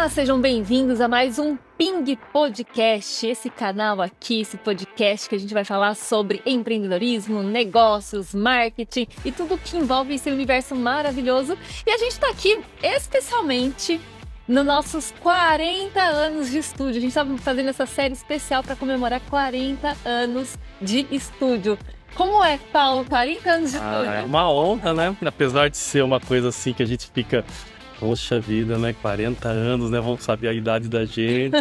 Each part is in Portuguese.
Olá, sejam bem-vindos a mais um Ping Podcast, esse canal aqui, esse podcast que a gente vai falar sobre empreendedorismo, negócios, marketing e tudo que envolve esse universo maravilhoso. E a gente está aqui especialmente nos nossos 40 anos de estúdio. A gente está fazendo essa série especial para comemorar 40 anos de estúdio. Como é, Paulo, 40 anos de estúdio? É uma honra, né? Apesar de ser uma coisa assim que a gente fica... Poxa vida, né? 40 anos, né? Vamos saber a idade da gente.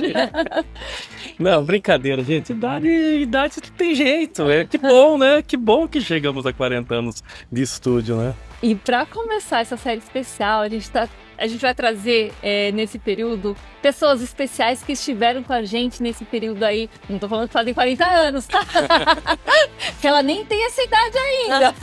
Não, brincadeira, gente. Idade tem jeito. Que bom, né? Que bom que chegamos a 40 anos de estúdio, né? E para começar essa série especial, a gente vai trazer nesse período pessoas especiais que estiveram com a gente nesse período aí. Não tô falando que fazem 40 anos, tá? Porque ela nem tem essa idade ainda.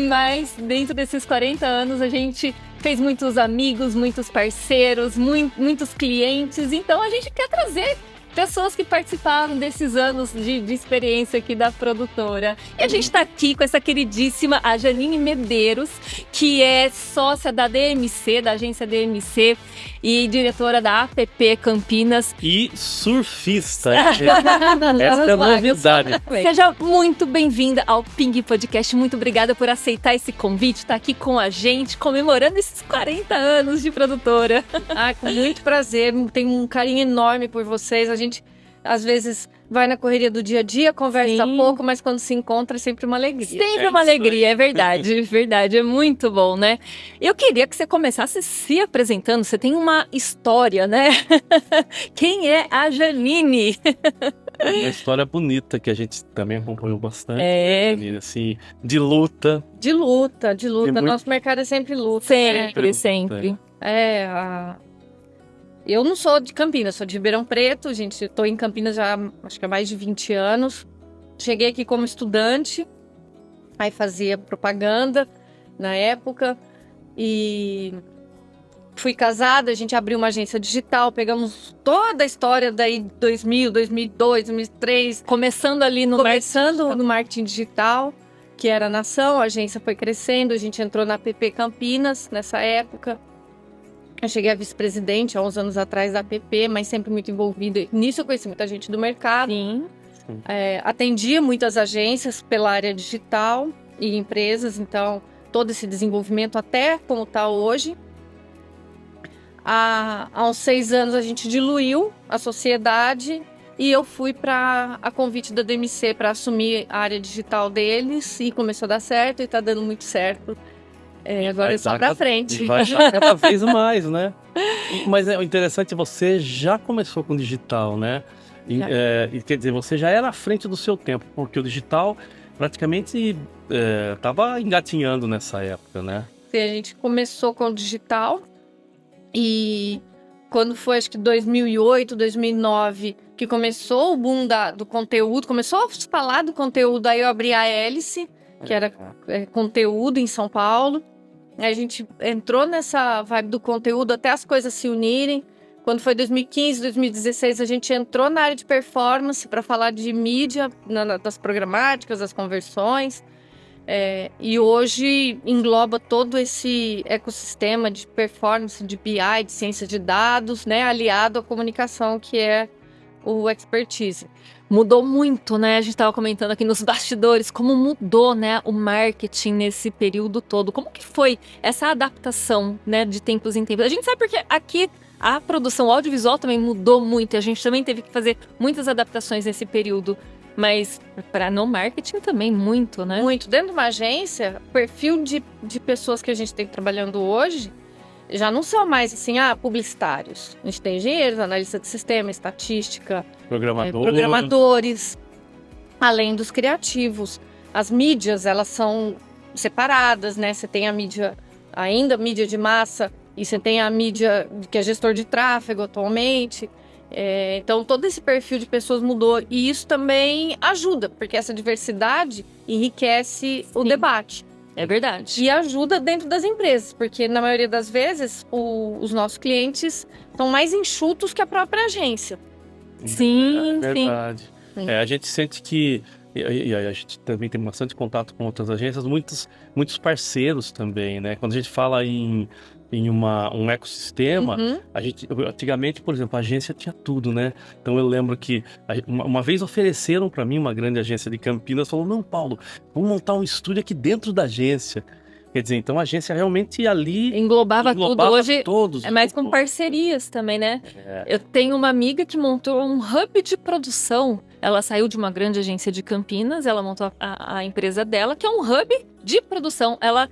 Mas dentro desses 40 anos a gente fez muitos amigos, muitos parceiros, muitos clientes. Então a gente quer trazer pessoas que participaram desses anos de experiência aqui da produtora. E a gente está aqui com essa queridíssima a Janine Medeiros, que é sócia da DMC, da agência DMC, e diretora da APP Campinas. E surfista. Essa é a novidade. Seja muito bem-vinda ao Ping Podcast. Muito obrigada por aceitar esse convite, estar aqui com a gente, comemorando esses 40 anos de produtora. Com muito prazer. Tenho um carinho enorme por vocês. A gente às vezes vai na correria do dia a dia, conversa pouco, mas quando se encontra é sempre uma alegria. Sempre uma alegria, é verdade, verdade, é muito bom, né? Eu queria que você começasse se apresentando, você tem uma história, né? Quem é a Janine? Uma história bonita que a gente também acompanhou bastante. Assim, de luta. De luta. Nosso mercado é sempre luta. Sempre. Eu não sou de Campinas, sou de Ribeirão Preto, gente. Estou em Campinas já acho que há mais de 20 anos. Cheguei aqui como estudante, aí fazia propaganda na época e fui casada. A gente abriu uma agência digital, pegamos toda a história daí 2000, 2002, 2003. Começando ali no marketing digital, que era a Nação. A agência foi crescendo, a gente entrou na APP Campinas nessa época. Eu cheguei a vice-presidente há uns anos atrás da APP, mas sempre muito envolvida. Nisso eu conheci muita gente do mercado. Sim. Atendia muitas agências pela área digital e empresas, então todo esse desenvolvimento até como está hoje. Há uns 6 anos a gente diluiu a sociedade e eu fui a convite da DMC para assumir a área digital deles e começou a dar certo e está dando muito certo. Agora é só pra frente. Vai cada vez mais, né? Mas é interessante, você já começou com o digital, né? E quer dizer, você já era à frente do seu tempo, porque o digital praticamente estava engatinhando nessa época, né? Sim, a gente começou com o digital e quando foi, acho que 2008, 2009, que começou o boom do conteúdo, começou a falar do conteúdo, aí eu abri a Hélice, que era conteúdo em São Paulo. A gente entrou nessa vibe do conteúdo até as coisas se unirem. Quando foi 2015, 2016, a gente entrou na área de performance para falar de mídia, das programáticas, das conversões. E hoje engloba todo esse ecossistema de performance, de BI, de ciência de dados, né, aliado à comunicação, que é o expertise. Mudou muito, né? A gente estava comentando aqui nos bastidores como mudou, né, o marketing nesse período todo. Como que foi essa adaptação, né, de tempos em tempos? A gente sabe porque aqui a produção audiovisual também mudou muito. A gente também teve que fazer muitas adaptações nesse período. Mas no marketing também muito, né? Muito. Dentro de uma agência, o perfil de pessoas que a gente tem trabalhando hoje já não são mais assim, publicitários. A gente tem engenheiros, analistas de sistema, estatística, programadores, além dos criativos. As mídias, elas são separadas, né? Você tem a mídia de massa, e você tem a mídia que é gestor de tráfego atualmente. Então, todo esse perfil de pessoas mudou. E isso também ajuda, porque essa diversidade enriquece o debate. É verdade. E ajuda dentro das empresas, porque na maioria das vezes os nossos clientes são mais enxutos que a própria agência. Sim, é verdade. Sim. A gente sente que, e a gente também tem bastante contato com outras agências, muitos parceiros também, né? Quando a gente fala em em um ecossistema, antigamente, por exemplo, a agência tinha tudo, né? Então eu lembro que uma vez ofereceram para mim, uma grande agência de Campinas, falou, não, Paulo, vamos montar um estúdio aqui dentro da agência. Quer dizer, então a agência realmente ali englobava tudo. Hoje todos. É mais com parcerias também, né? Eu tenho uma amiga que montou um hub de produção. Ela saiu de uma grande agência de Campinas, ela montou a empresa dela, que é um hub de produção. Ela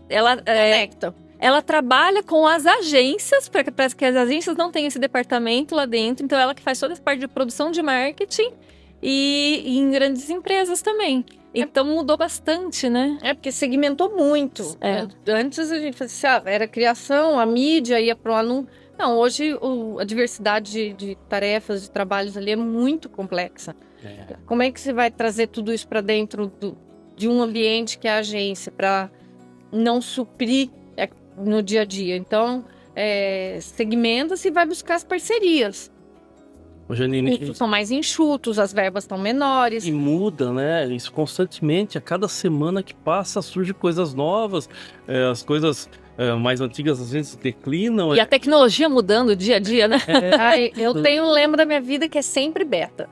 Conecta. Ela trabalha com as agências, para que as agências não tenham esse departamento lá dentro. Então, ela que faz toda essa parte de produção de marketing e em grandes empresas também. Então, mudou bastante, né? Porque segmentou muito. Antes a gente fazia assim, era criação, a mídia ia pro anúncio. Não, hoje a diversidade de tarefas, de trabalhos ali é muito complexa. Como é que você vai trazer tudo isso para dentro de um ambiente que é a agência, para não suprir no dia a dia? Então, segmenta-se e vai buscar as parcerias. Janine, São mais enxutos, as verbas estão menores. E muda, né? Isso constantemente. A cada semana que passa surgem coisas novas. As coisas mais antigas às vezes declinam. E a tecnologia mudando dia a dia, né? Eu tenho um lema da minha vida que é sempre beta.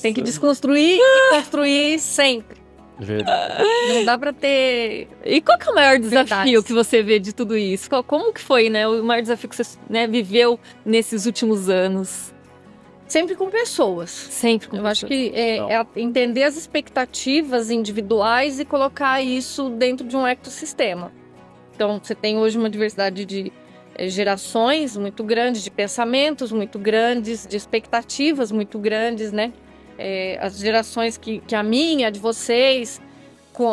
Tem que desconstruir e construir sempre. Verdade. Não dá pra ter... E qual que é o maior desafio Verdades. que você vê de tudo isso? Como que foi, né? O maior desafio que você viveu nesses últimos anos? Sempre com pessoas. Sempre com Eu acho que é entender as expectativas individuais e colocar isso dentro de um ecossistema. Então, você tem hoje uma diversidade de gerações muito grande, de pensamentos muito grandes, de expectativas muito grandes, né? As gerações que a minha, a de vocês,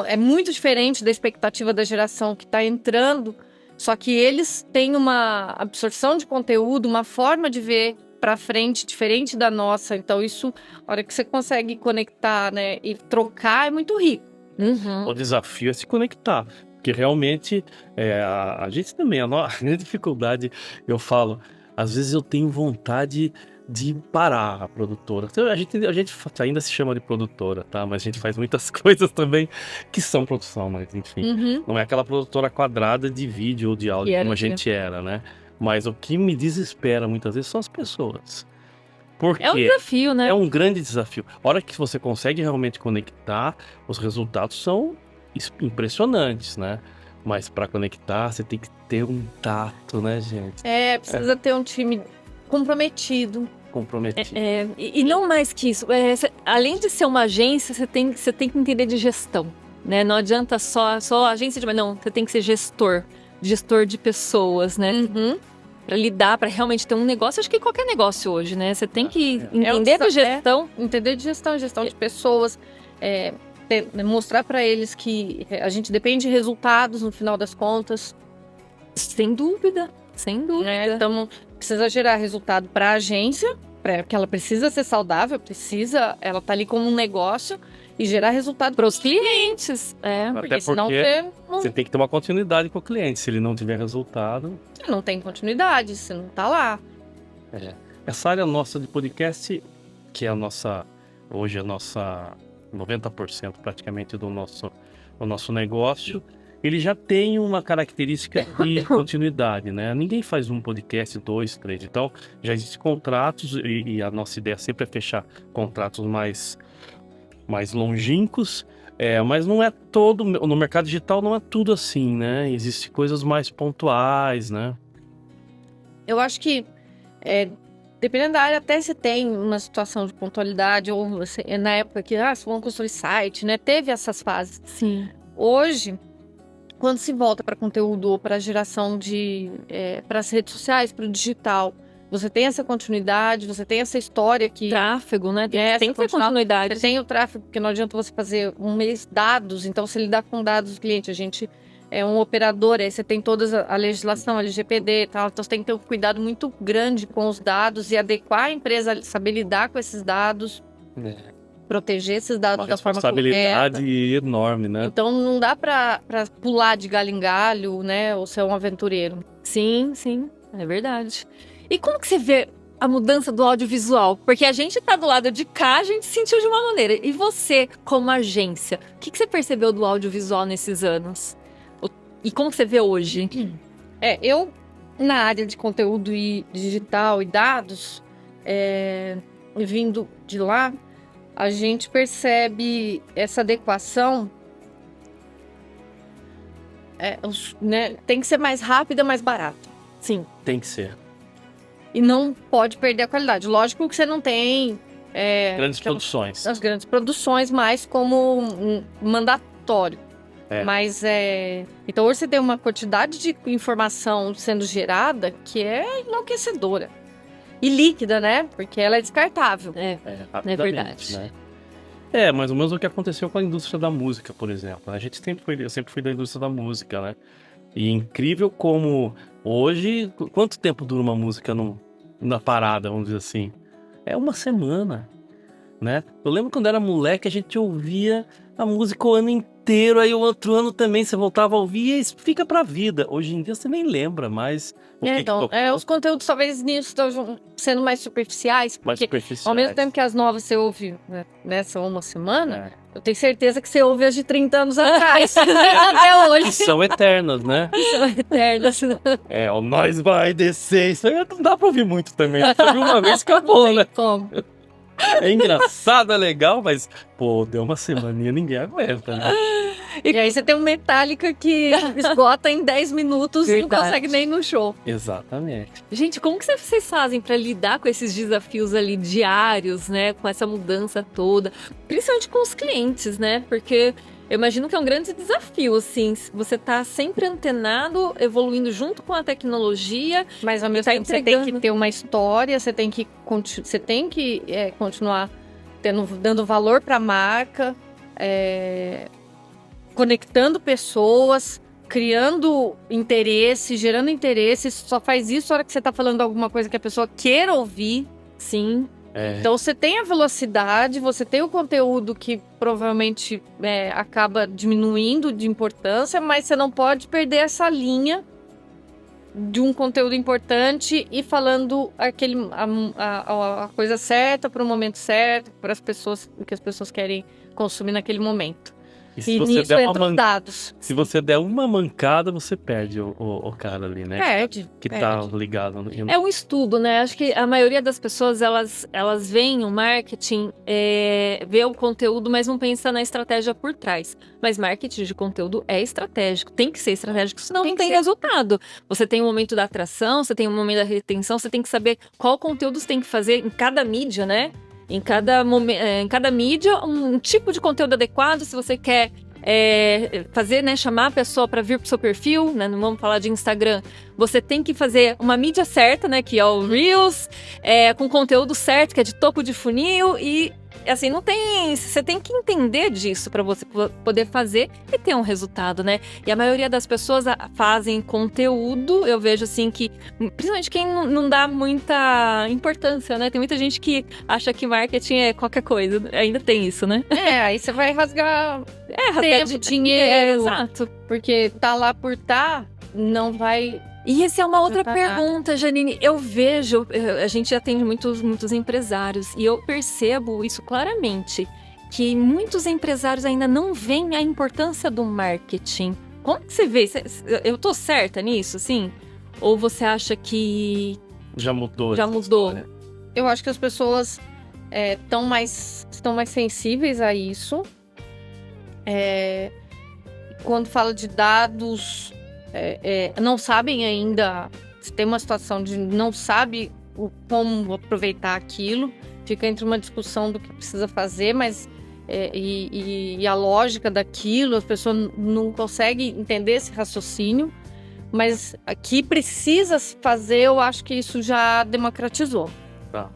é muito diferente da expectativa da geração que está entrando, só que eles têm uma absorção de conteúdo, uma forma de ver para frente diferente da nossa. Então isso, a hora que você consegue conectar, né, e trocar, é muito rico. O desafio é se conectar, porque realmente a gente também, a grande dificuldade, eu falo, às vezes eu tenho vontade de parar a produtora. A gente ainda se chama de produtora, tá? Mas a gente faz muitas coisas também que são produção, mas enfim. Não é aquela produtora quadrada de vídeo ou de áudio como a gente era, né? Mas o que me desespera muitas vezes são as pessoas. Porque é um desafio, né? É um grande desafio. A hora que você consegue realmente conectar, os resultados são impressionantes, né? Mas para conectar, você tem que ter um tato, né, gente? Precisa ter um time comprometido. E não mais que isso. Além de ser uma agência, você tem que entender de gestão, né? Não adianta só agência de... Não, você tem que ser gestor de pessoas, né? Para lidar, para realmente ter um negócio. Acho que qualquer negócio hoje, né? Você tem que entender de gestão. Entender de gestão de pessoas. Mostrar para eles que a gente depende de resultados no final das contas. Sem dúvida. Então, precisa gerar resultado para a agência, porque ela precisa ser saudável, ela tá ali como um negócio e gerar resultado para os clientes. Porque senão você tem que ter uma continuidade com o cliente. Se ele não tiver resultado... Você não tem continuidade, você não tá lá. Essa área nossa de podcast, que é hoje a nossa 90% praticamente do nosso negócio, ele já tem uma característica de continuidade, né? Ninguém faz um podcast 2, 3. Então, já existem contratos e a nossa ideia sempre é fechar contratos mais longínquos. Mas não é todo... No mercado digital não é tudo assim, né? Existem coisas mais pontuais, né? Eu acho que, dependendo da área, até você tem uma situação de pontualidade, ou você, na época que vocês vão construir site, né? Teve essas fases. Sim. Hoje... Quando se volta para conteúdo ou para geração para as redes sociais, para o digital, você tem essa continuidade, você tem essa história que... Tráfego, né? Tem que ter continuidade. Você tem o tráfego, porque não adianta você fazer um mês dados, então você lidar com dados do cliente. A gente é um operador, aí você tem toda a legislação, LGPD e tal, então você tem que ter um cuidado muito grande com os dados e adequar a empresa, saber lidar com esses dados. Proteger esses dados da forma correta. Uma responsabilidade enorme, né? Então não dá pra pular de galho em galho, né? Ou ser um aventureiro. Sim, é verdade. E como que você vê a mudança do audiovisual? Porque a gente tá do lado de cá, a gente sentiu de uma maneira. E você, como agência, o que você percebeu do audiovisual nesses anos? E como você vê hoje? Eu, na área de conteúdo e digital e dados, vindo de lá, a gente percebe essa adequação, né, tem que ser mais rápida, mais barata. Sim. Tem que ser. E não pode perder a qualidade. Lógico que você não tem Grandes produções. as grandes produções, mais como um mandatório. Mas então hoje você tem uma quantidade de informação sendo gerada que é enlouquecedora. E líquida, né? Porque ela é descartável. Rapidamente, verdade. Né? Mais ou menos o que aconteceu com a indústria da música, por exemplo. Eu sempre fui da indústria da música, né? E incrível como hoje, quanto tempo dura uma música na parada, vamos dizer assim? É uma semana, né? Eu lembro quando era moleque, a gente ouvia a música o ano inteiro, aí o outro ano também você voltava a ouvir e isso fica pra vida. Hoje em dia você nem lembra mais o que Então, os conteúdos talvez nisso estão sendo mais superficiais, mais porque superficiais. ao mesmo tempo que as novas você ouve nessa uma semana, eu tenho certeza que você ouve as de 30 anos atrás, até hoje. São eternas, né? São eternas. O Nós Vai Descer, isso aí não dá pra ouvir muito também. Você ouviu uma vez, acabou, né? Como? É engraçado, é legal, mas, pô, deu uma semaninha, ninguém aguenta, né? E aí você tem um Metallica que esgota em 10 minutos e não Verdade. consegue nem ir no show. Exatamente. Gente, como que vocês fazem para lidar com esses desafios ali diários, né? Com essa mudança toda, principalmente com os clientes, né? Porque eu imagino que é um grande desafio, assim, você tá sempre antenado, evoluindo junto com a tecnologia. Mas ao mesmo Tá tempo você tem entregando. que ter uma história, você tem que continuar dando valor para a marca, conectando pessoas, criando interesse, gerando interesse. Só faz isso na hora que você tá falando alguma coisa que a pessoa queira ouvir. Sim. Então você tem a velocidade, você tem o conteúdo que provavelmente acaba diminuindo de importância, mas você não pode perder essa linha de um conteúdo importante e falando a coisa certa para o momento certo, para as pessoas, o que as pessoas querem consumir naquele momento. E se E você nisso der entram os dados. Se você der uma mancada, você perde o cara ali, né? Perde. Que tá ligado. É um estudo, né? Acho que a maioria das pessoas, elas veem o marketing, vê o conteúdo, mas não pensa na estratégia por trás. Mas marketing de conteúdo é estratégico, tem que ser estratégico, senão não tem resultado. Você tem o momento da atração, você tem o momento da retenção, você tem que saber qual conteúdo você tem que fazer em cada mídia, né? Em cada mídia, um tipo de conteúdo adequado. Se você quer fazer, né, chamar a pessoa para vir pro seu perfil, né, não vamos falar de Instagram, você tem que fazer uma mídia certa, né, que é o Reels, com conteúdo certo, que é de topo de funil e assim, você tem que entender disso para você poder fazer e ter um resultado, né? E a maioria das pessoas fazem conteúdo, eu vejo assim que, principalmente quem não dá muita importância, né? Tem muita gente que acha que marketing é qualquer coisa, ainda tem isso, né? Aí você vai rasgar rasgar dinheiro, exato. porque tá lá por não vai... E essa é uma outra pergunta, Janine. Eu vejo, a gente atende muitos empresários e eu percebo isso claramente, que muitos empresários ainda não veem a importância do marketing. Como que você vê? Eu tô certa nisso, sim? Ou você acha que... Já mudou. Já mudou? Eu acho que as pessoas estão mais sensíveis a isso. Quando fala de dados... não sabem ainda, se tem uma situação de não sabe como aproveitar aquilo, fica entre uma discussão do que precisa fazer, mas e a lógica daquilo, as pessoas não conseguem entender esse raciocínio, mas aqui precisa fazer, eu acho que isso já democratizou. Tá.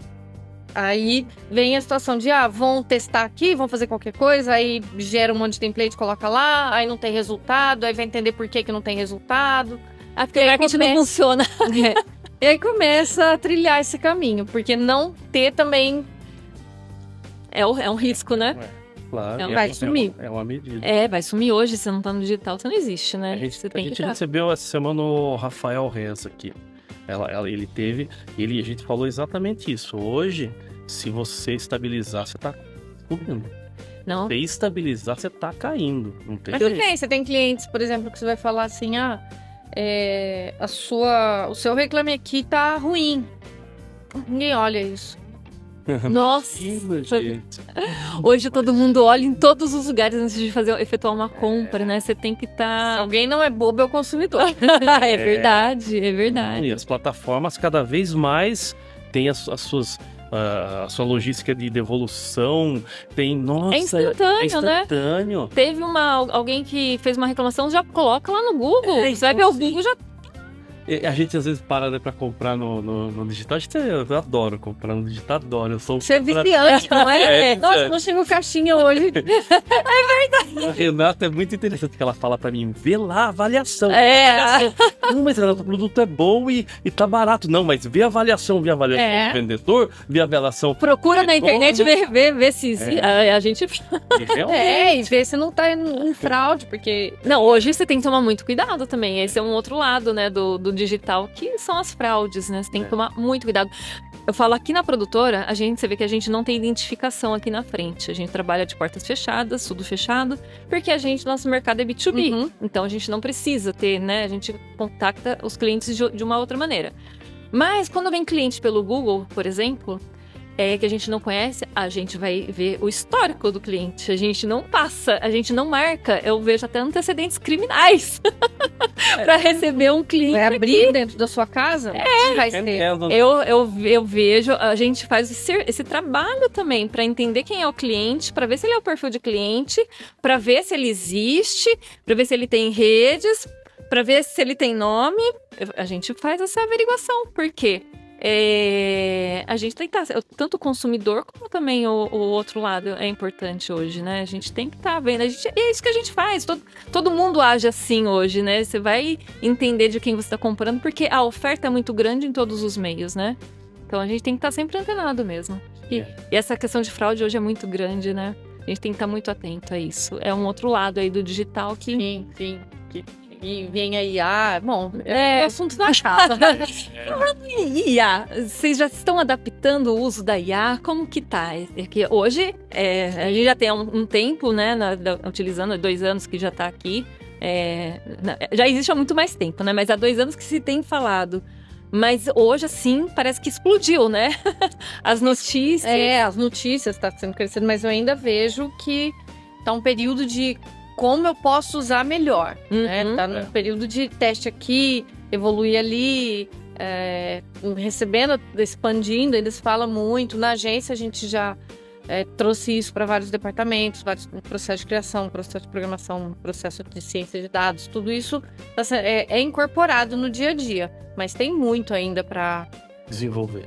Aí vem a situação de, vão testar aqui, vão fazer qualquer coisa, aí gera um monte de template, coloca lá, aí não tem resultado, aí vai entender por que não tem resultado. Porque o marketing não funciona. E aí começa a trilhar esse caminho, porque não ter também... É um risco, né? Claro. Vai sumir. É uma medida. Vai sumir hoje, se não tá no digital, você não existe, né? A gente recebeu essa semana o Rafael Rez aqui. Ele teve, a gente falou exatamente isso. Hoje, se você estabilizar, você tá cobrindo. Não. Você estabilizar, você tá caindo. Não tem Mas jeito. tudo bem, você tem clientes, por exemplo, que você vai falar assim, o seu Reclame Aqui tá ruim. Ninguém olha isso. Nossa, Gente. hoje todo mundo olha em todos os lugares antes de efetuar uma compra, né? Você tem que Se estar... alguém não é bobo, é o consumidor. É verdade, é verdade. E as plataformas cada vez mais têm a sua logística de devolução. Tem, nossa, É instantâneo, é instantâneo. Teve alguém que fez uma reclamação, já coloca lá no Google. É, Você vai ver o Google, já... E a gente às vezes para, né, pra comprar no digital. Eu adoro comprar no digital, adoro. Eu sou Você é viciante, não é? É, Nossa, viciante. não chegou caixinha hoje. A Renata é muito interessante que ela fala pra mim, vê lá a avaliação. É, Não, mas Renata, o produto é bom e tá barato. Não, mas vê a avaliação do vendedor, vê a avaliação. procura na internet, ver se a gente... E vê se não tá em fraude, porque Não, hoje você tem que tomar muito cuidado também. Esse é um outro lado, né, do digital, que são as fraudes, né? Você tem que tomar muito cuidado. Eu falo aqui na produtora, você vê que a gente não tem identificação aqui na frente. A gente trabalha de portas fechadas, tudo fechado, porque nosso mercado é B2B. Uhum. Então a gente não precisa ter, né? A gente contacta os clientes de uma outra maneira. Mas quando vem cliente pelo Google, por exemplo, que a gente não conhece, a gente vai ver o histórico do cliente. A gente não passa, a gente não marca. Eu vejo até antecedentes criminais para receber um cliente. vai abrir dentro da sua casa, vai ter. Eu vejo, a gente faz esse trabalho também para entender quem é o cliente, para ver se ele é o perfil de cliente, para ver se ele existe, para ver se ele tem redes, para ver se ele tem nome. A gente faz essa averiguação. Por quê? A gente tem que estar, tanto o consumidor como também o outro lado é importante hoje, né? A gente tem que estar vendo, é isso que a gente faz, todo mundo age assim hoje, né? Você vai entender de quem você está comprando, porque a oferta é muito grande em todos os meios, né? Então a gente tem que estar sempre antenado mesmo. E essa questão de fraude hoje é muito grande, né? A gente tem que estar muito atento a isso. É um outro lado aí do digital que... Sim. E vem aí, bom, É. assunto da casa. E IA, vocês já estão adaptando o uso da IA? Como que tá? É que hoje, a gente já tem um tempo, né, utilizando, 2 anos que já está aqui. Já existe há muito mais tempo, né? Mas há 2 anos que se tem falado. Mas hoje, assim, parece que explodiu, né? As notícias. As notícias estão sendo crescendo, mas eu ainda vejo que tá um período de como eu posso usar melhor, né? Tá num período de teste aqui, evoluir ali, recebendo, expandindo, ainda se fala muito. Na agência a gente já trouxe isso para vários departamentos, vários processos de criação, processo de programação, processo de ciência de dados, tudo isso é incorporado no dia a dia, mas tem muito ainda para desenvolver.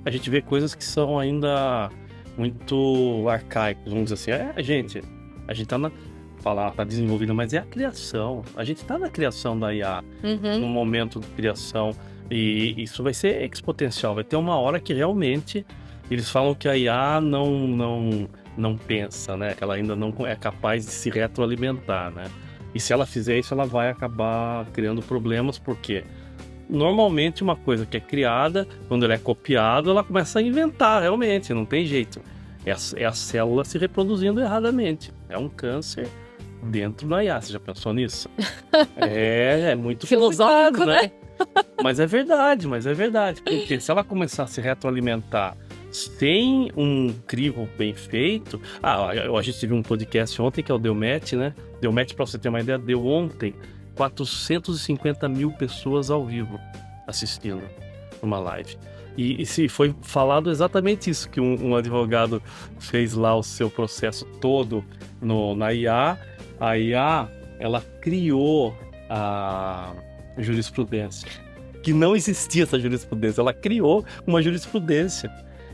A gente vê coisas que são ainda muito arcaicas, vamos dizer assim. A gente tá desenvolvida, mas é a criação. A gente tá na criação da IA, no momento de criação, e isso vai ser exponencial. Vai ter uma hora que realmente eles falam que a IA não pensa, né? Que ela ainda não é capaz de se retroalimentar, né? E se ela fizer isso, ela vai acabar criando problemas, porque normalmente uma coisa que é criada, quando ela é copiada, ela começa a inventar, realmente, não tem jeito. É a célula se reproduzindo erradamente. É um câncer dentro da IA. Você já pensou nisso? É muito filosófico, né? Mas é verdade. Porque se ela começar a se retroalimentar sem um crivo bem feito... a gente teve um podcast ontem, que é o Deu Match, né? Deu Match, pra você ter uma ideia, deu ontem 450 mil pessoas ao vivo assistindo uma live. E se foi falado exatamente isso, que um advogado fez lá o seu processo todo na IA. A IA, ela criou a jurisprudência. Que não existia essa jurisprudência, ela criou uma jurisprudência.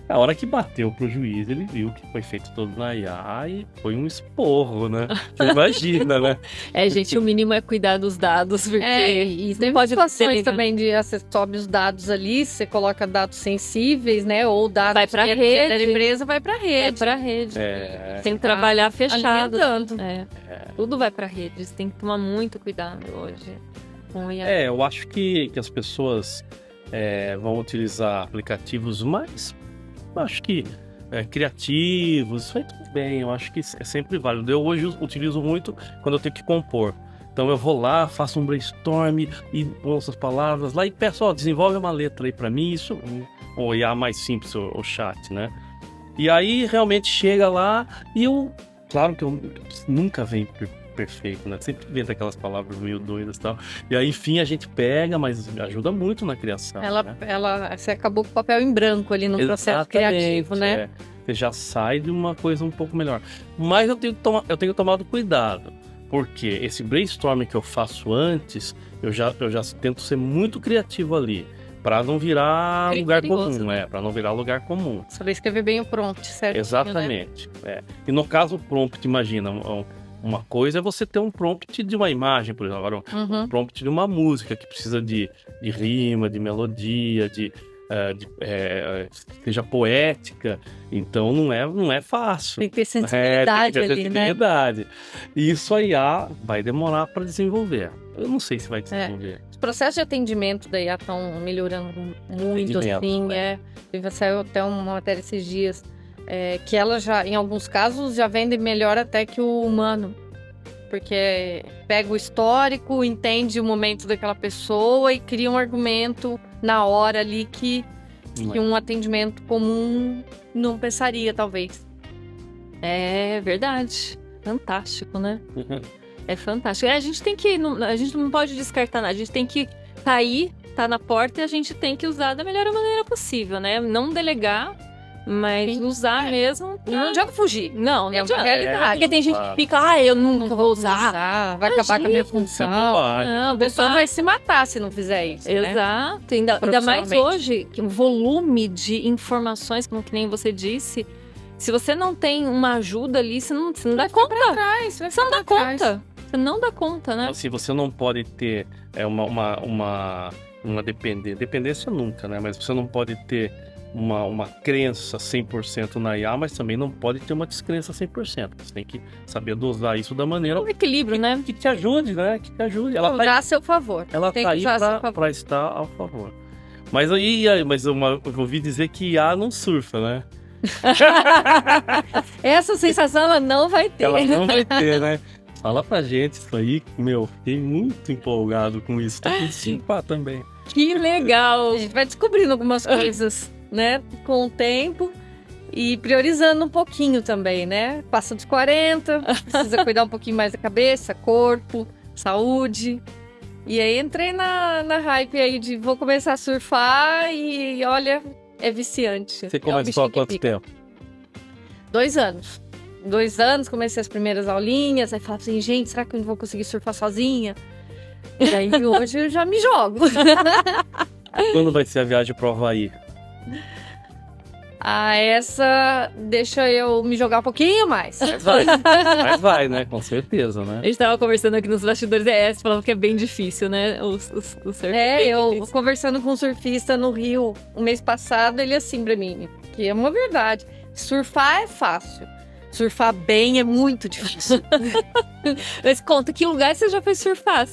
A hora que bateu pro juiz, ele viu que foi feito todo na IA e foi um esporro, né? Você imagina, né? Gente, o mínimo é cuidar dos dados, porque e tem situações também de você sobe os dados ali, você coloca dados sensíveis, né? Ou dados vai pra rede. da empresa, vai pra rede. Pra rede. Tem que trabalhar fechado. Alimentando. Tudo vai pra rede, você tem que tomar muito cuidado hoje com IA. Eu acho que as pessoas vão utilizar aplicativos mais... Acho que criativos, isso aí tudo bem, eu acho que é sempre válido. Eu hoje utilizo muito quando eu tenho que compor. Então eu vou lá, faço um brainstorm e ouço as palavras lá e peço, desenvolve uma letra aí pra mim, isso, ou IA mais simples, o chat, né? E aí realmente chega lá e claro que eu nunca venho perfeito, né? Sempre vem aquelas palavras meio doidas e tal. E aí, enfim, a gente pega, mas ajuda muito na criação. Você acabou com o papel em branco ali no processo criativo, né? Você já sai de uma coisa um pouco melhor. Mas eu tenho tomado cuidado, porque esse brainstorming que eu faço antes, eu já tento ser muito criativo ali. Pra não virar lugar comum, pra não virar lugar comum. Saber escrever bem o prompt, certo? Exatamente. Né? E no caso, o prompt, imagina, uma coisa é você ter um prompt de uma imagem, por exemplo, agora um prompt de uma música que precisa de rima, de melodia, seja poética, então não é fácil. Tem que ter sensibilidade ali, né? E isso aí vai demorar para desenvolver. Eu não sei se vai desenvolver. Os processos de atendimento da IA estão melhorando muito, assim, Saiu até uma matéria esses dias, que ela já, em alguns casos, já vende melhor até que o humano. Porque pega o histórico, entende o momento daquela pessoa e cria um argumento na hora ali que um atendimento comum não pensaria, talvez. É verdade. Fantástico, né? É fantástico. A gente não pode descartar nada. A gente tem que tá na porta e a gente tem que usar da melhor maneira possível, né? Não delegar, mas usar mesmo. Não adianta fugir. Não é uma realidade. Porque tem gente que fica, eu nunca vou usar. Vai acabar com a minha função. Não, a pessoa vai se matar se não fizer isso. Exato. Né? Ainda mais hoje, que o volume de informações, como que nem você disse, se você não tem uma ajuda ali, você não dá conta. Você não dá conta. Você não dá conta, né? Assim, você não pode ter uma dependência nunca, né? Mas você não pode ter uma crença 100% na IA, mas também não pode ter uma descrença 100%. Você tem que saber dosar isso da maneira... Um equilíbrio, né? Que te ajude, né? Que te ajude. Ela usar a seu favor. Ela tá aí pra estar ao favor. Mas eu ouvi dizer que IA não surfa, né? Essa sensação ela não vai ter. Ela não vai ter, né? Fala pra gente isso aí. Fiquei muito empolgado com isso. Tá com surfar também. Que legal! A gente vai descobrindo algumas coisas, né? Com o tempo. E priorizando um pouquinho também, né? Passa dos 40, precisa cuidar um pouquinho mais da cabeça, corpo, saúde. E aí entrei na hype aí de vou começar a surfar e olha, é viciante. Você começou há quanto tempo? 2 anos. 2 anos, comecei as primeiras aulinhas, aí falava assim, gente, será que eu não vou conseguir surfar sozinha? E aí hoje eu já me jogo. Quando vai ser a viagem pro Havaí? Essa deixa eu me jogar um pouquinho mais. Mas vai, né? Com certeza, né? A gente tava conversando aqui nos bastidores você falando que é bem difícil, né? O surf. Eu conversando com um surfista no Rio o mês passado, ele assim pra mim, que é uma verdade. Surfar é fácil. Surfar bem é muito difícil. Mas conta, que lugar você já foi surfar?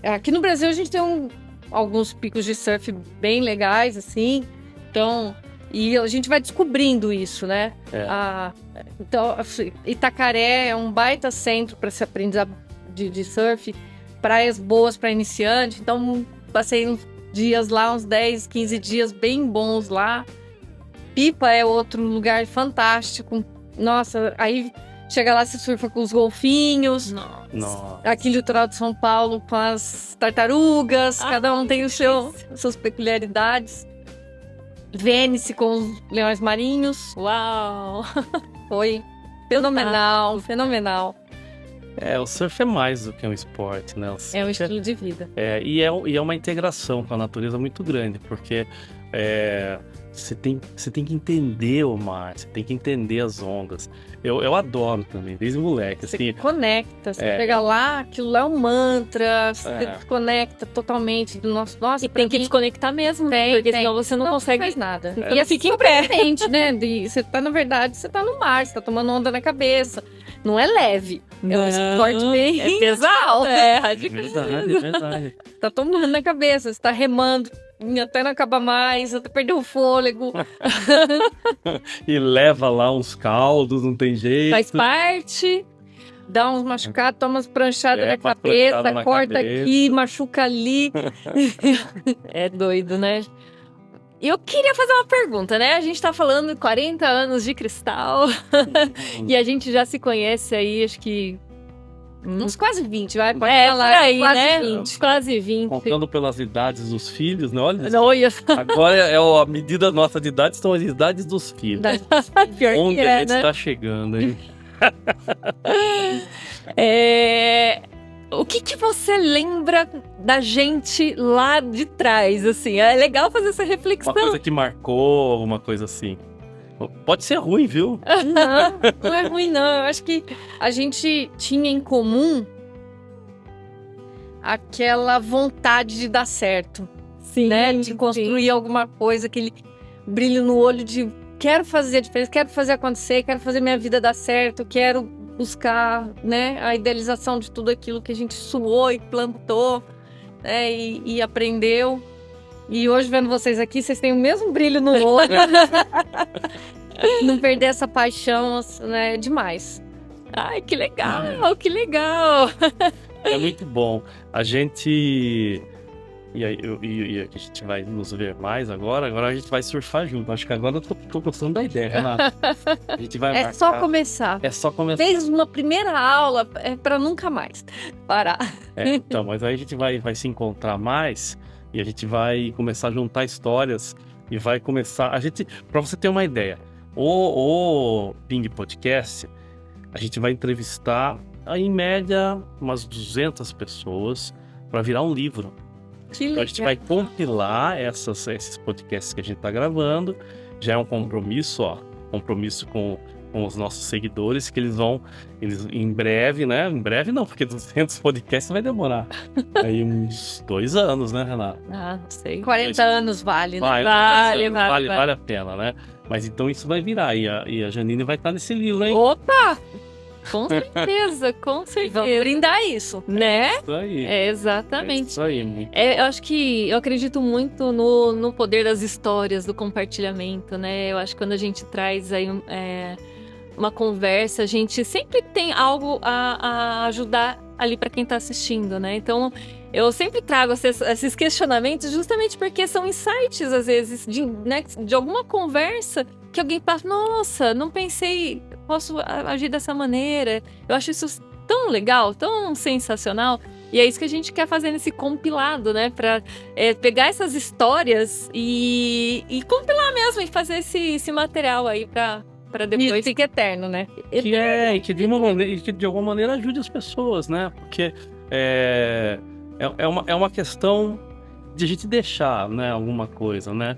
Aqui no Brasil a gente tem alguns picos de surf bem legais, assim. Então, e a gente vai descobrindo isso, né? Então, Itacaré é um baita centro para se aprender de surf. Praias boas para iniciante. Então, passei uns dias lá, uns 10, 15 dias bem bons lá. Pipa é outro lugar fantástico. Nossa, aí chega lá, se surfa com os golfinhos. Nossa. Aqui no litoral de São Paulo com as tartarugas. Cada um tem suas peculiaridades. Vênice com os leões marinhos. Uau! Foi fenomenal, fenomenal. O surf é mais do que um esporte, né? É um estilo de vida. E é uma integração com a natureza muito grande, porque você tem que entender o mar, você tem que entender as ondas. Eu adoro também, desde moleque. Você assim, conecta, você chega lá, aquilo lá é um mantra, você desconecta totalmente do nosso... Nossa, e tem que desconectar mesmo, porque senão você não consegue... Não faz nada. E fica em pé. Né? Você tá, na verdade, você tá no mar, você tá tomando onda na cabeça. Não é leve. É um esporte bem pesado. É verdade. Tá tomando na cabeça, você tá remando até não acabar mais, até perder o fôlego. E leva lá uns caldos, não tem jeito. Faz parte. Dá uns machucados, toma umas pranchadas na Uma cabeça, pranchada na corta cabeça. aqui, machuca ali. É doido, né? E eu queria fazer uma pergunta, né? A gente tá falando de 40 anos de Cristal e a gente já se conhece aí, acho que... Uns quase 20, vai? Pode É, por falar, aí, quase né? 20. Quase 20. Contando pelas idades dos filhos, né? Olha, Olha, agora a medida nossa de idade são as idades dos filhos. pior Onde que a é, gente né? está chegando, hein? O que você lembra da gente lá de trás, assim? É legal fazer essa reflexão. Uma coisa que marcou, alguma coisa assim. Pode ser ruim, viu? Não é ruim, não. Eu acho que a gente tinha em comum aquela vontade de dar certo, Sim, né? De construir alguma coisa, aquele brilho no olho de quero fazer a diferença, quero fazer acontecer, quero fazer minha vida dar certo, quero buscar, né, a idealização de tudo aquilo que a gente suou e plantou, né, e aprendeu. E hoje, vendo vocês aqui, vocês têm o mesmo brilho no olho. Não perder essa paixão, né, é demais. Ai, que legal, que legal. É muito bom. A gente... E aí, a gente vai nos ver mais agora. Agora a gente vai surfar junto. Acho que agora eu tô gostando da ideia, Renata. A gente vai É marcar. só começar. É só começar. Fez uma primeira aula, é para nunca mais parar. Então, mas aí a gente vai se encontrar mais e a gente vai começar a juntar histórias e vai começar... A gente, pra você ter uma ideia, o Ping Podcast, a gente vai entrevistar, aí, em média, umas 200 pessoas para virar um livro. Que Então a gente vai compilar esses podcasts que a gente está gravando. Já é um compromisso, compromisso com os nossos seguidores, que eles em breve, né? Em breve não, porque 200 podcasts vai demorar. Aí uns 2 anos, né, Renata? Ah, não sei. 40 anos vale, né? Vale a pena, né? Mas então isso vai virar. E a Janine vai estar nesse livro, hein? Opa! Com certeza, com Vamos certeza. brindar isso. Né? Isso aí. É, exatamente. Isso aí. Eu acredito muito no poder das histórias, do compartilhamento, né? Eu acho que quando a gente traz aí uma conversa, a gente sempre tem algo a ajudar ali para quem tá assistindo, né? Então, eu sempre trago esses questionamentos justamente porque são insights, às vezes, de alguma conversa que alguém passa, nossa, não pensei, posso agir dessa maneira. Eu acho isso tão legal, tão sensacional. E é isso que a gente quer fazer nesse compilado, né? Pra pegar essas histórias e compilar mesmo, e fazer esse material aí pra depois. Isso fica eterno, né? Que de alguma maneira ajude as pessoas, né? Porque é uma questão de a gente deixar, né, alguma coisa, né?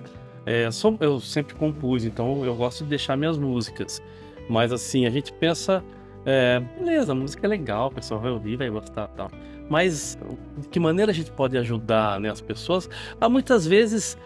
Eu sempre compus, então eu gosto de deixar minhas músicas. Mas assim, a gente pensa, beleza, a música é legal, o pessoal vai ouvir, vai gostar e tal. Mas de que maneira a gente pode ajudar, né, as pessoas a muitas vezes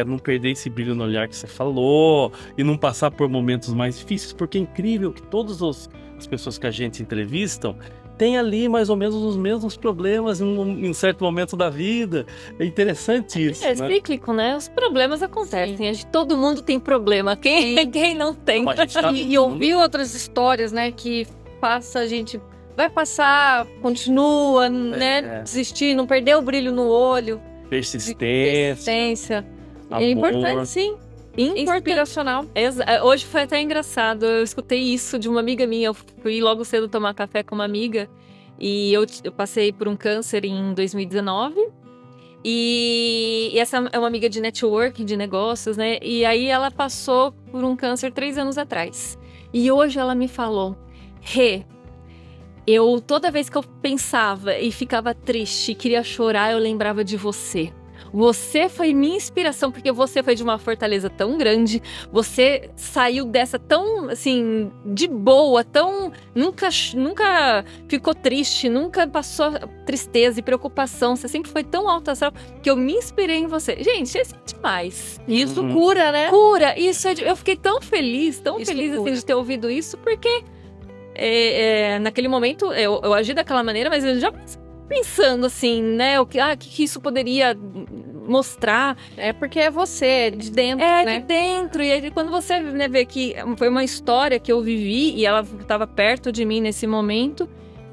não perder esse brilho no olhar que você falou e não passar por momentos mais difíceis, porque é incrível que todas as pessoas que a gente entrevistam têm ali mais ou menos os mesmos problemas em um certo momento da vida. É interessante isso, É né? cíclico, né? Os problemas acontecem. Todo mundo tem problema. Quem não tem? Mas a gente tá- E ouvir outras histórias, né? Que a gente vai passar, continua, né? Desistir, não perder o brilho no olho. Persistência, É importante, amor. sim. Importante. Inspiracional. Hoje foi até engraçado. Eu escutei isso de uma amiga minha. Eu fui logo cedo tomar café com uma amiga. E eu passei por um câncer em 2019. E essa é uma amiga de networking, de negócios, né? E aí ela passou por um câncer 3 anos atrás. E hoje ela me falou: Rê, toda vez que eu pensava e ficava triste, queria chorar, eu lembrava de você. Você foi minha inspiração, porque você foi de uma fortaleza tão grande, você saiu dessa tão, assim, de boa, nunca ficou triste, nunca passou tristeza e preocupação, você sempre foi tão alto astral, que eu me inspirei em você. Gente, isso é demais. Isso cura, né? Cura, eu fiquei tão feliz Isso assim, cura. de ter ouvido isso, porque naquele momento eu agi daquela maneira, mas eu já pensando assim, né, o que isso poderia mostrar. É porque é você, é de dentro, É, né? de dentro. E aí, quando você, né, vê que foi uma história que eu vivi e ela estava perto de mim nesse momento.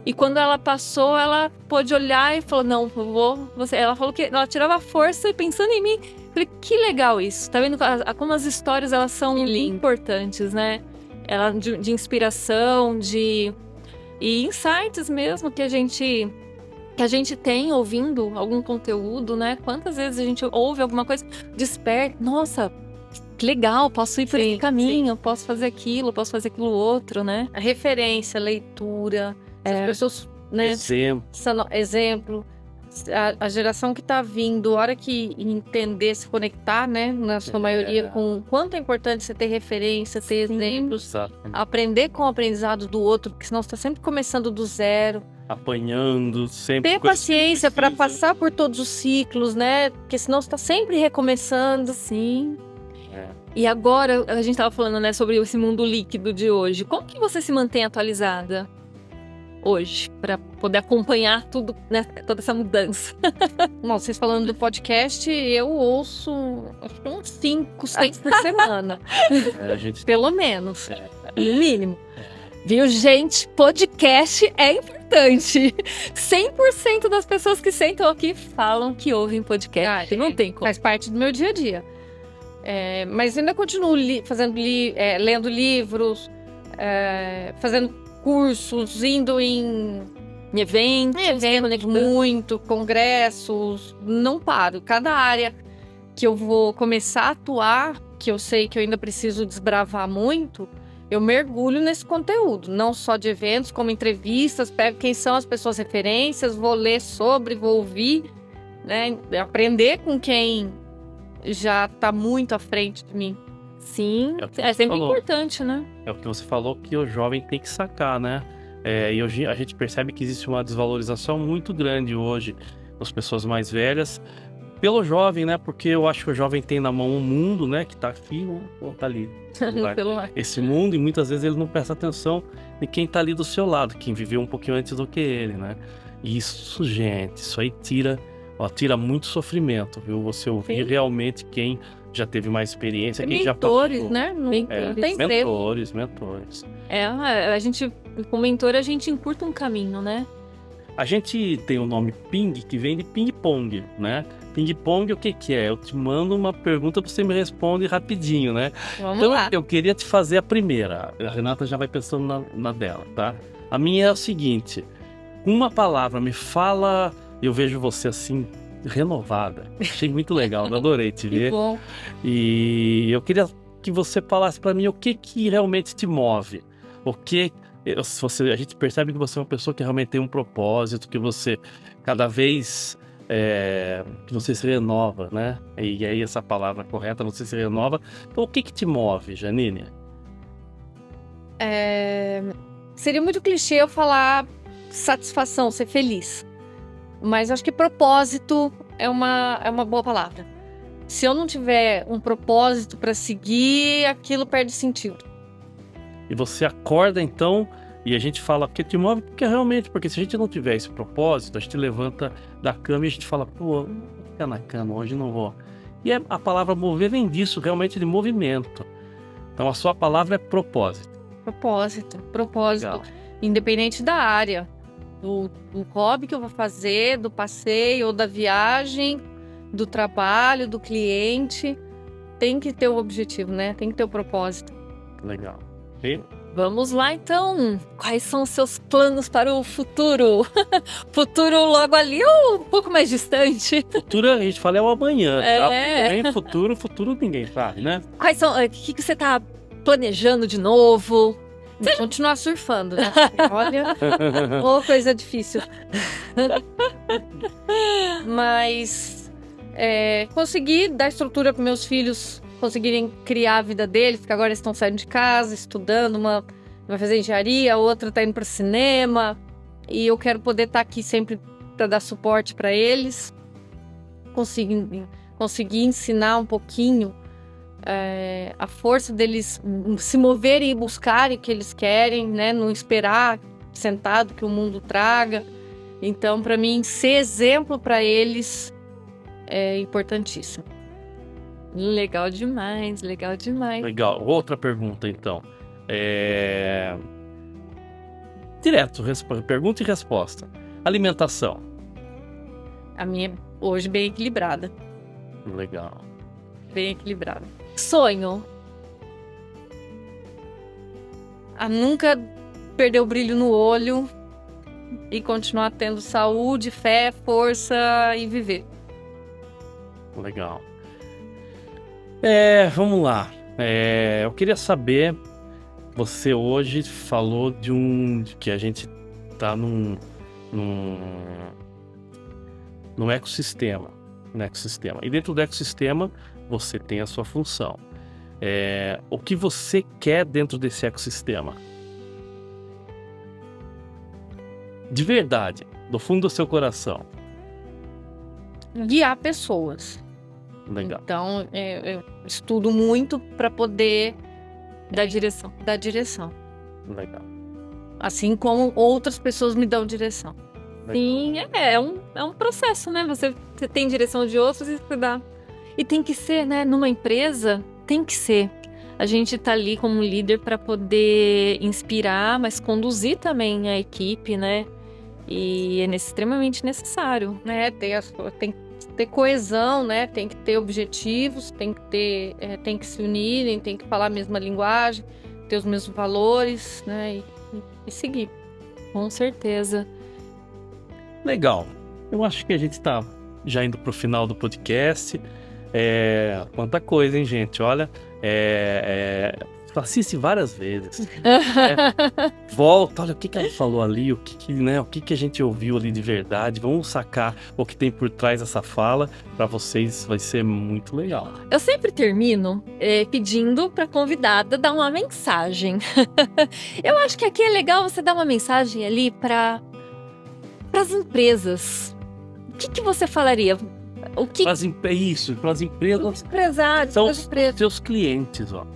E quando ela passou, ela pôde olhar e falou, não, eu vou... Você... Ela falou que ela tirava força pensando em mim. Falei, que legal isso. Tá vendo como as histórias, elas são importantes, né? Ela de inspiração, e insights mesmo que a gente tem ouvindo algum conteúdo, né? Quantas vezes a gente ouve alguma coisa, desperta, nossa, que legal, posso ir por esse caminho, posso fazer aquilo outro, né? A referência, a leitura, as pessoas, né? Exemplo. A geração que tá vindo, a hora que entender, se conectar, né? Na sua maioria, com o quanto é importante você ter referência, ter exemplos, Exatamente. aprender com o aprendizado do outro, porque senão você tá sempre começando do zero. Apanhando, sempre... Ter paciência para passar por todos os ciclos, né? Porque senão você tá sempre recomeçando. Sim. E agora, a gente tava falando, né, sobre esse mundo líquido de hoje. Como que você se mantém atualizada hoje, para poder acompanhar tudo, né, toda essa mudança? Bom, vocês falando do podcast, eu ouço acho que uns 5, 6 por semana. A gente... Pelo menos. No mínimo. Viu, gente? Podcast é importante. 100% das pessoas que sentam aqui falam que ouvem podcast. Não tem como. Faz parte do meu dia a dia. Mas ainda continuo lendo livros, fazendo cursos, indo em eventos, muito, congressos. Não paro. Cada área que eu vou começar a atuar, que eu sei que eu ainda preciso desbravar muito, eu mergulho nesse conteúdo, não só de eventos, como entrevistas, pego quem são as pessoas referências, vou ler sobre, vou ouvir, né? Aprender com quem já está muito à frente de mim. Sim, é sempre importante, né? É o que você falou, que o jovem tem que sacar, né? E hoje a gente percebe que existe uma desvalorização muito grande hoje das pessoas mais velhas, pelo jovem, né? Porque eu acho que o jovem tem na mão um mundo, né? Que tá aqui ou tá ali. Esse mundo, e muitas vezes ele não presta atenção em quem tá ali do seu lado, quem viveu um pouquinho antes do que ele, né? E isso, gente, isso aí tira muito sofrimento, viu? Você ouvir realmente quem já teve mais experiência, quem já passou. Mentores, né? Não tem mentores. A gente, com mentor, a gente encurta um caminho, né? A gente tem o nome Ping, que vem de ping-pong, né? Ping-pong, o que é? Eu te mando uma pergunta, você me responde rapidinho, né? Vamos lá. Eu queria te fazer a primeira. A Renata já vai pensando na dela, tá? A minha é o seguinte. Uma palavra, me fala... Eu vejo você assim, renovada. Achei muito legal, adorei te ver. Que bom. E eu queria que você falasse pra mim o que realmente te move. A gente percebe que você é uma pessoa que realmente tem um propósito, que você cada vez que você se renova, né? E aí essa palavra correta, você se renova. Então o que te move, Janine? Seria muito clichê eu falar satisfação, ser feliz. Mas acho que propósito é uma boa palavra. Se eu não tiver um propósito para seguir, aquilo perde sentido. E você acorda então, e a gente fala que te move, porque se a gente não tiver esse propósito, a gente levanta da cama e a gente fala, pô, vou ficar na cama, hoje não vou. E a palavra mover vem disso, realmente de movimento. Então a sua palavra é propósito. Propósito. Legal. Independente da área. Do hobby que eu vou fazer, do passeio ou da viagem, do trabalho, do cliente. Tem que ter o objetivo, né? Tem que ter o propósito. Legal. E? Vamos lá, então. Quais são os seus planos para o futuro? Futuro logo ali ou um pouco mais distante? Futuro, a gente fala, é o amanhã. É. Tá? Futuro ninguém sabe, né? Quais são... O que você está planejando de novo? Vou continuar surfando, né? Olha, coisa difícil. Mas conseguir dar estrutura para meus filhos conseguirem criar a vida deles, porque agora eles estão saindo de casa, estudando, uma vai fazer engenharia, a outra está indo para o cinema, e eu quero poder estar aqui sempre para dar suporte para eles, conseguir ensinar um pouquinho a força deles se moverem e buscarem o que eles querem, né? Não esperar sentado que o mundo traga. Então, para mim, ser exemplo para eles é importantíssimo. Legal demais, legal demais. Legal. Outra pergunta, então. Direto, pergunta e resposta. Alimentação. A minha hoje bem equilibrada. Legal. Bem equilibrada. Sonho. A nunca perder o brilho no olho e continuar tendo saúde, fé, força e viver. Legal. Vamos lá. Eu queria saber, você hoje falou de que a gente tá num ecossistema. E dentro do ecossistema, você tem a sua função. O que você quer dentro desse ecossistema? De verdade, do fundo do seu coração. Guiar pessoas. Legal. Então, eu estudo muito para poder Da direção. dar direção. Legal. Assim como outras pessoas me dão direção. Sim, é um processo, né? Você tem direção de outros e você dá. E tem que ser, né? Numa empresa, tem que ser. A gente tá ali como líder para poder inspirar, mas conduzir também a equipe, né? E é extremamente necessário. Né? Tem que ter coesão, né? Tem que ter objetivos, tem que se unirem, tem que falar a mesma linguagem, ter os mesmos valores, né? E seguir. Com certeza. Legal. Eu acho que a gente tá já indo pro final do podcast. Quanta coisa, hein, gente? Olha, assiste várias vezes. Volta, olha o que ela falou ali, o que a gente ouviu ali de verdade. Vamos sacar o que tem por trás dessa fala. Para vocês vai ser muito legal. Eu sempre termino pedindo para a convidada dar uma mensagem. Eu acho que aqui é legal você dar uma mensagem ali para as empresas. O que você falaria? Para as empresas, Empresários, são pras os empresas. seus clientes, ó.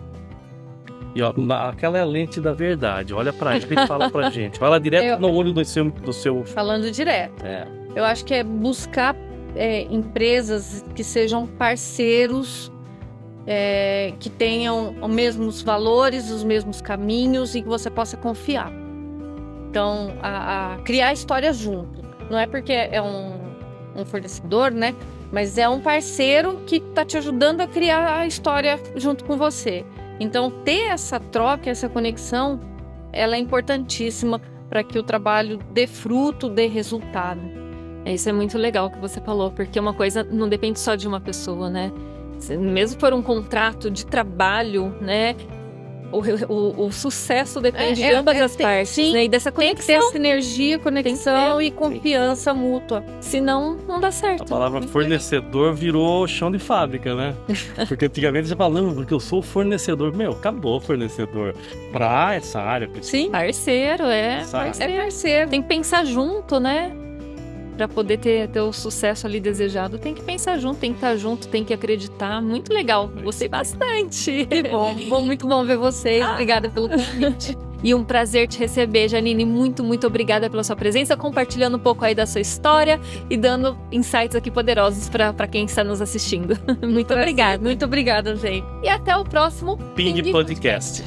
E ó, aquela é a lente da verdade. Olha pra gente e fala pra gente. Fala direto no olho do seu... Falando direto. Eu acho que é buscar empresas que sejam parceiros, que tenham os mesmos valores, os mesmos caminhos e que você possa confiar. Então, a criar histórias junto. Não é porque é um fornecedor, né? Mas é um parceiro que está te ajudando a criar a história junto com você. Então, ter essa troca, essa conexão, ela é importantíssima para que o trabalho dê fruto, dê resultado. Isso é muito legal que você falou, porque uma coisa não depende só de uma pessoa, né? Mesmo por um contrato de trabalho, né? O sucesso depende de ambas as partes, sim, né? E dessa tem que ter conexão. sinergia, conexão e confiança mútua. Senão, não dá certo. A palavra fornecedor virou chão de fábrica, né? Porque antigamente você fala, não, porque eu sou fornecedor. Meu, acabou fornecedor. Pra essa área. Sim. Parceiro, parceiro. Tem que pensar junto, né? Pra poder ter o sucesso ali desejado, tem que pensar junto, tem que estar junto, tem que acreditar. Muito legal, gostei bastante. Que bom, muito bom ver vocês. Obrigada pelo convite. E um prazer te receber, Janine. Muito, muito obrigada pela sua presença, compartilhando um pouco aí da sua história e dando insights aqui poderosos para quem está nos assistindo. Muito obrigada. Muito obrigada, gente. E até o próximo Ping Podcast.